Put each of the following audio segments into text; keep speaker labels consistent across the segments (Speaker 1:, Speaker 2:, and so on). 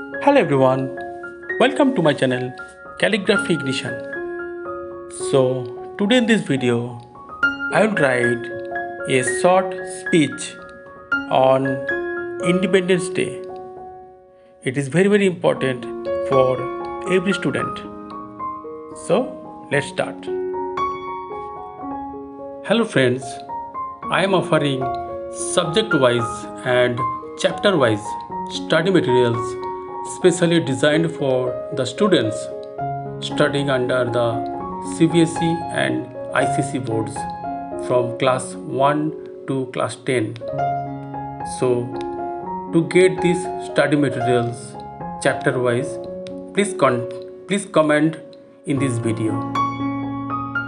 Speaker 1: Hello everyone, welcome to my channel Calligraphy Ignition. So today in this video, I will write a short speech on Independence Day. It is very important for every student. So let's start. Hello friends, I am offering subject-wise and chapter-wise study materials specially designed for the students studying under the CBSE and ICC boards from class 1 to class 10. So, to get these study materials chapter-wise, please comment in this video.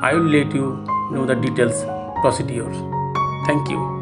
Speaker 1: I will let you know the details procedures. Thank you.